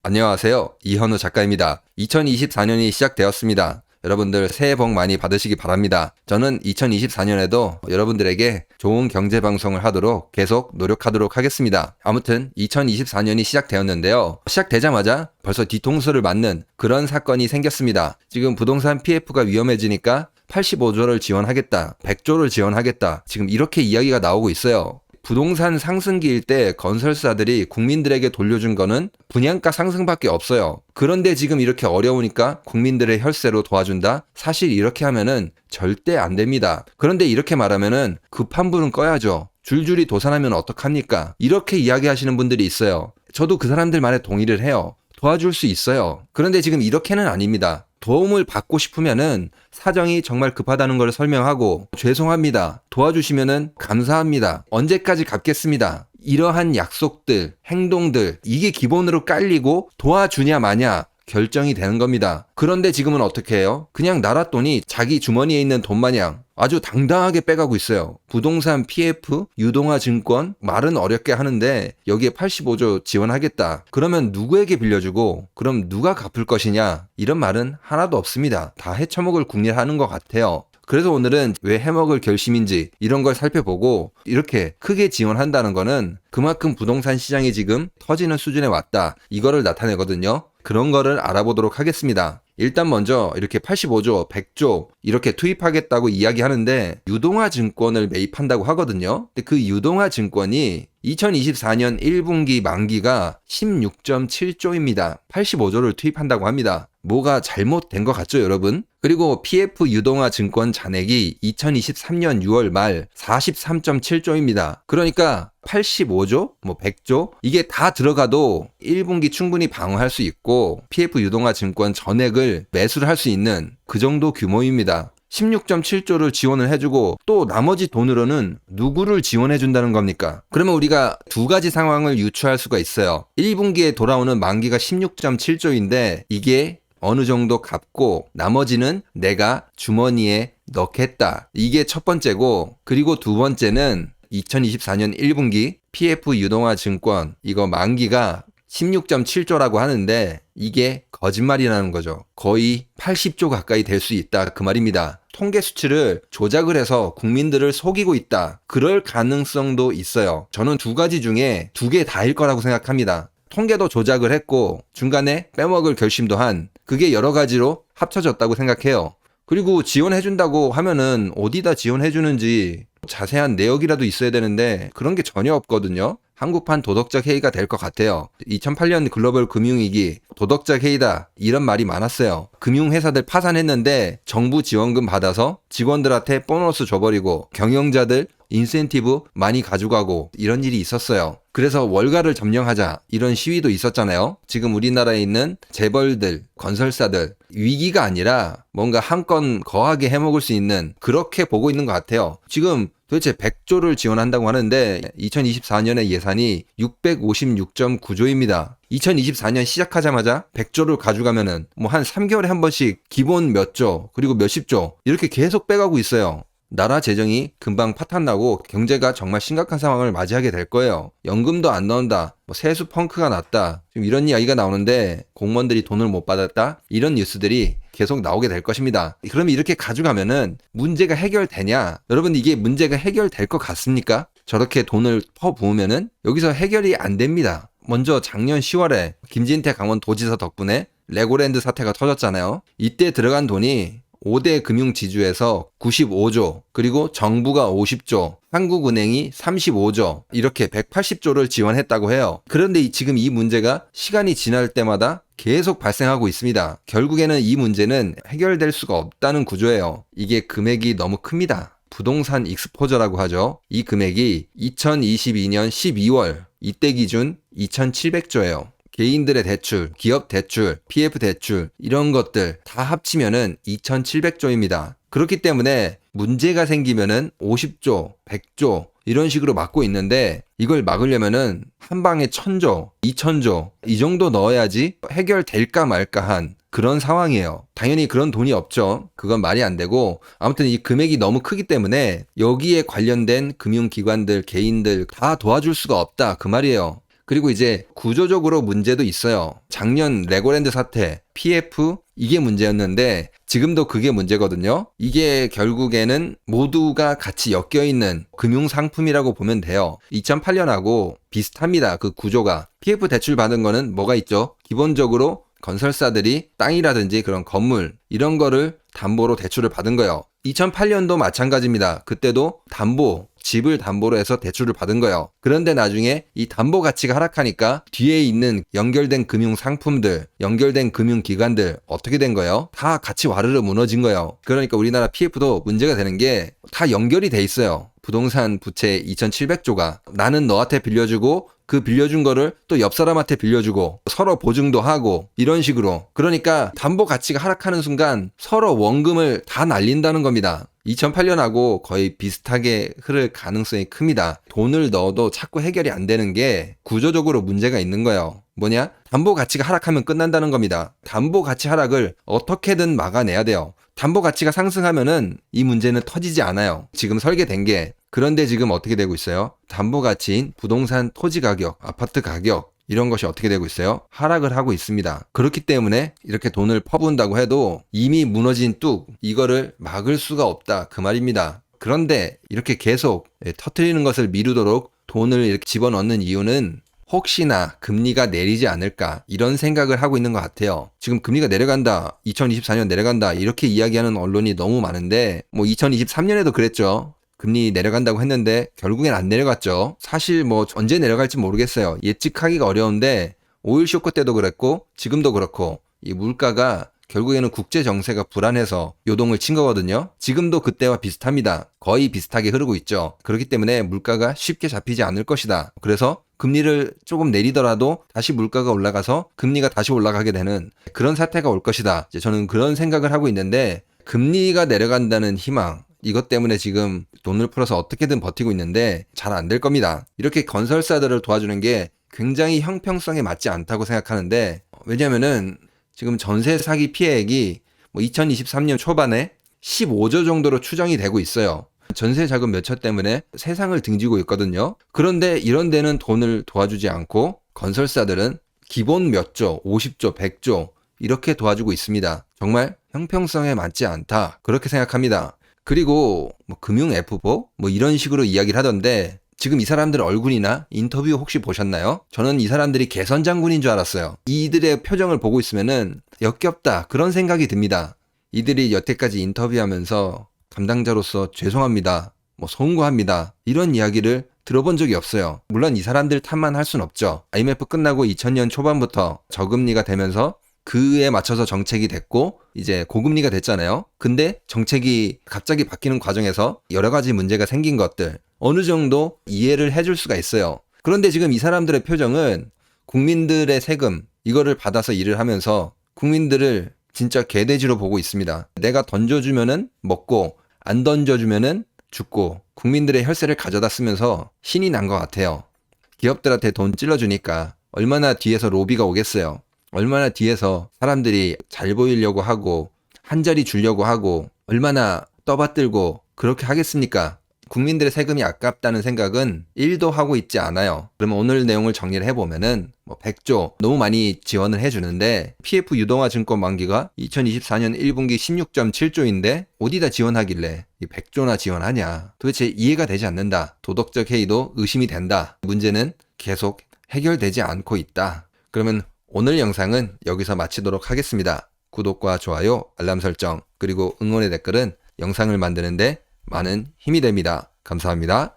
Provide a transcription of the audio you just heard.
안녕하세요. 이현우 작가입니다. 2024년이 시작되었습니다. 여러분들 새해 복 많이 받으시기 바랍니다. 저는 2024년에도 여러분들에게 좋은 경제 방송을 하도록 계속 노력하도록 하겠습니다. 아무튼 2024년이 시작되었는데요. 시작되자마자 벌써 뒤통수를 맞는 그런 사건이 생겼습니다. 지금 부동산 PF가 위험해지니까 85조를 지원하겠다, 100조를 지원하겠다, 지금 이렇게 이야기가 나오고 있어요. 부동산 상승기일 때 건설사들이 국민들에게 돌려준 거는 분양가 상승밖에 없어요. 그런데 지금 이렇게 어려우니까 국민들의 혈세로 도와준다? 사실 이렇게 하면은 절대 안 됩니다. 그런데 이렇게 말하면은 급한 불은 꺼야죠. 줄줄이 도산하면 어떡합니까? 이렇게 이야기하시는 분들이 있어요. 저도 그 사람들 말에 동의를 해요. 도와줄 수 있어요. 그런데 지금 이렇게는 아닙니다. 도움을 받고 싶으면은 사정이 정말 급하다는 걸 설명하고 죄송합니다. 도와주시면은 감사합니다. 언제까지 갚겠습니다. 이러한 약속들, 행동들 이게 기본으로 깔리고 도와주냐 마냐 결정이 되는 겁니다. 그런데 지금은 어떻게 해요? 그냥 나라 돈이 자기 주머니에 있는 돈 마냥 아주 당당하게 빼가고 있어요. 부동산 PF, 유동화 증권 말은 어렵게 하는데 여기에 85조 지원하겠다. 그러면 누구에게 빌려주고 그럼 누가 갚을 것이냐? 이런 말은 하나도 없습니다. 다 헤쳐먹을 국리하는 것 같아요. 그래서 오늘은 왜 해먹을 결심인지 이런 걸 살펴보고 이렇게 크게 지원한다는 거는 그만큼 부동산 시장이 지금 터지는 수준에 왔다. 이거를 나타내거든요. 그런 거를 알아보도록 하겠습니다. 일단 먼저 이렇게 85조, 100조 이렇게 투입하겠다고 이야기하는데 유동화 증권을 매입한다고 하거든요. 근데 그 유동화 증권이 2024년 1분기 만기가 16.7조입니다. 85조를 투입한다고 합니다. 뭐가 잘못된 것 같죠, 여러분? 그리고 PF 유동화 증권 잔액이 2023년 6월 말 43.7조입니다. 그러니까 85조, 100조 이게 다 들어가도 1분기 충분히 방어할 수 있고 PF 유동화 증권 전액을 매수를 할 수 있는 그 정도 규모입니다. 16.7조를 지원을 해주고 또 나머지 돈으로는 누구를 지원해준다는 겁니까? 그러면 우리가 두 가지 상황을 유추할 수가 있어요. 1분기에 돌아오는 만기가 16.7조인데 이게 어느 정도 갚고 나머지는 내가 주머니에 넣겠다. 이게 첫 번째고 그리고 두 번째는 2024년 1분기 PF 유동화 증권 이거 만기가 16.7조라고 하는데 이게 거짓말이라는 거죠. 거의 80조 가까이 될 수 있다 그 말입니다. 통계 수치를 조작을 해서 국민들을 속이고 있다. 그럴 가능성도 있어요. 저는 두 가지 중에 두 개 다일 거라고 생각합니다. 통계도 조작을 했고 중간에 빼먹을 결심도 한 그게 여러 가지로 합쳐졌다고 생각해요. 그리고 지원해준다고 하면은 어디다 지원해주는지 자세한 내역이라도 있어야 되는데 그런 게 전혀 없거든요. 한국판 도덕적 해이가 될 것 같아요. 2008년 글로벌 금융위기 도덕적 해이다 이런 말이 많았어요. 금융회사들 파산했는데 정부 지원금 받아서 직원들한테 보너스 줘버리고 경영자들 인센티브 많이 가져가고 이런 일이 있었어요. 그래서 월가를 점령하자 이런 시위도 있었잖아요. 지금 우리나라에 있는 재벌들, 건설사들 위기가 아니라 뭔가 한 건 거하게 해먹을 수 있는 그렇게 보고 있는 것 같아요. 지금 도대체 100조를 지원한다고 하는데 2024년의 예산이 656.9조입니다. 2024년 시작하자마자 100조를 가져가면은 한 3개월에 한 번씩 기본 몇 조, 그리고 몇십 조 이렇게 계속 빼가고 있어요. 나라 재정이 금방 파탄나고 경제가 정말 심각한 상황을 맞이하게 될 거예요. 연금도 안 나온다. 세수 펑크가 났다. 지금 이런 이야기가 나오는데 공무원들이 돈을 못 받았다. 이런 뉴스들이 계속 나오게 될 것입니다. 그러면 이렇게 가져가면은 문제가 해결되냐? 여러분 이게 문제가 해결될 것 같습니까? 저렇게 돈을 퍼부으면은 여기서 해결이 안 됩니다. 먼저 작년 10월에 김진태 강원도지사 덕분에 레고랜드 사태가 터졌잖아요. 이때 들어간 돈이 5대 금융지주에서 95조, 그리고 정부가 50조, 한국은행이 35조, 이렇게 180조를 지원했다고 해요. 그런데 지금 이 문제가 시간이 지날 때마다 계속 발생하고 있습니다. 결국에는 이 문제는 해결될 수가 없다는 구조예요. 이게 금액이 너무 큽니다. 부동산 익스포저라고 하죠. 이 금액이 2022년 12월 이때 기준 2,700조예요. 개인들의 대출, 기업 대출, PF 대출 이런 것들 다 합치면은 2,700조입니다. 그렇기 때문에 문제가 생기면은 50조, 100조 이런 식으로 막고 있는데 이걸 막으려면은 한 방에 1,000조, 2,000조 이 정도 넣어야지 해결될까 말까 한 그런 상황이에요. 당연히 그런 돈이 없죠. 그건 말이 안 되고 아무튼 이 금액이 너무 크기 때문에 여기에 관련된 금융기관들, 개인들 다 도와줄 수가 없다 그 말이에요. 그리고 이제 구조적으로 문제도 있어요. 작년 레고랜드 사태, PF 이게 문제였는데 지금도 그게 문제거든요. 이게 결국에는 모두가 같이 엮여있는 금융상품이라고 보면 돼요. 2008년하고 비슷합니다. 그 구조가. PF 대출 받은 거는 뭐가 있죠? 기본적으로 건설사들이 땅이라든지 그런 건물 이런 거를 담보로 대출을 받은 거예요. 2008년도 마찬가지입니다. 그때도 집을 담보로 해서 대출을 받은 거예요. 그런데 나중에 이 담보 가치가 하락하니까 뒤에 있는 연결된 금융 상품들, 연결된 금융 기관들 어떻게 된 거예요? 다 같이 와르르 무너진 거예요. 그러니까 우리나라 PF도 문제가 되는 게 다 연결이 돼 있어요. 부동산 부채 2,700조가 나는 너한테 빌려주고 그 빌려준 거를 또 옆 사람한테 빌려주고 서로 보증도 하고 이런 식으로. 그러니까 담보 가치가 하락하는 순간 서로 원금을 다 날린다는 겁니다. 2008년하고 거의 비슷하게 흐를 가능성이 큽니다. 돈을 넣어도 자꾸 해결이 안 되는 게 구조적으로 문제가 있는 거예요. 뭐냐? 담보 가치가 하락하면 끝난다는 겁니다. 담보 가치 하락을 어떻게든 막아내야 돼요. 담보 가치가 상승하면은 이 문제는 터지지 않아요. 지금 설계된 게. 그런데 지금 어떻게 되고 있어요? 담보 가치인 부동산 토지 가격, 아파트 가격 이런 것이 어떻게 되고 있어요? 하락을 하고 있습니다. 그렇기 때문에 이렇게 돈을 퍼부은다고 해도 이미 무너진 뚝 이거를 막을 수가 없다 그 말입니다. 그런데 이렇게 계속 터뜨리는 것을 미루도록 돈을 이렇게 집어넣는 이유는 혹시나 금리가 내리지 않을까 이런 생각을 하고 있는 것 같아요. 지금 금리가 내려간다, 2024년 내려간다 이렇게 이야기하는 언론이 너무 많은데 2023년에도 그랬죠. 금리 내려간다고 했는데 결국엔 안 내려갔죠. 사실 언제 내려갈지 모르겠어요. 예측하기가 어려운데 오일 쇼크 때도 그랬고 지금도 그렇고 이 물가가 결국에는 국제 정세가 불안해서 요동을 친 거거든요. 지금도 그때와 비슷합니다. 거의 비슷하게 흐르고 있죠. 그렇기 때문에 물가가 쉽게 잡히지 않을 것이다. 그래서 금리를 조금 내리더라도 다시 물가가 올라가서 금리가 다시 올라가게 되는 그런 사태가 올 것이다. 이제 저는 그런 생각을 하고 있는데 금리가 내려간다는 희망 이것 때문에 지금 돈을 풀어서 어떻게든 버티고 있는데 잘 안 될 겁니다. 이렇게 건설사들을 도와주는 게 굉장히 형평성에 맞지 않다고 생각하는데 왜냐면은 지금 전세 사기 피해액이 2023년 초반에 15조 정도로 추정이 되고 있어요. 전세 자금 몇 초 때문에 세상을 등지고 있거든요. 그런데 이런 데는 돈을 도와주지 않고 건설사들은 기본 몇 조, 50조, 100조 이렇게 도와주고 있습니다. 정말 형평성에 맞지 않다 그렇게 생각합니다. 그리고 금융 F보 이런 식으로 이야기를 하던데 지금 이 사람들 얼굴이나 인터뷰 혹시 보셨나요? 저는 이 사람들이 개선 장군인 줄 알았어요. 이들의 표정을 보고 있으면은 역겹다 그런 생각이 듭니다. 이들이 여태까지 인터뷰하면서 담당자로서 죄송합니다, 송구합니다 이런 이야기를 들어본 적이 없어요. 물론 이 사람들 탓만 할 순 없죠. IMF 끝나고 2000년 초반부터 저금리가 되면서 그에 맞춰서 정책이 됐고 이제 고금리가 됐잖아요. 근데 정책이 갑자기 바뀌는 과정에서 여러 가지 문제가 생긴 것들 어느 정도 이해를 해줄 수가 있어요. 그런데 지금 이 사람들의 표정은 국민들의 세금 이거를 받아서 일을 하면서 국민들을 진짜 개돼지로 보고 있습니다. 내가 던져주면은 먹고 안 던져주면은 죽고 국민들의 혈세를 가져다 쓰면서 신이 난 것 같아요. 기업들한테 돈 찔러주니까 얼마나 뒤에서 로비가 오겠어요. 얼마나 뒤에서 사람들이 잘 보이려고 하고 한 자리 주려고 하고 얼마나 떠받들고 그렇게 하겠습니까? 국민들의 세금이 아깝다는 생각은 1도 하고 있지 않아요. 그러면 오늘 내용을 정리를 해보면은 100조 너무 많이 지원을 해주는데 PF 유동화 증권 만기가 2024년 1분기 16.7조인데 어디다 지원하길래 이 100조나 지원하냐. 도대체 이해가 되지 않는다. 도덕적 해이도 의심이 된다. 문제는 계속 해결되지 않고 있다. 그러면 오늘 영상은 여기서 마치도록 하겠습니다. 구독과 좋아요, 알람 설정, 그리고 응원의 댓글은 영상을 만드는데 많은 힘이 됩니다. 감사합니다.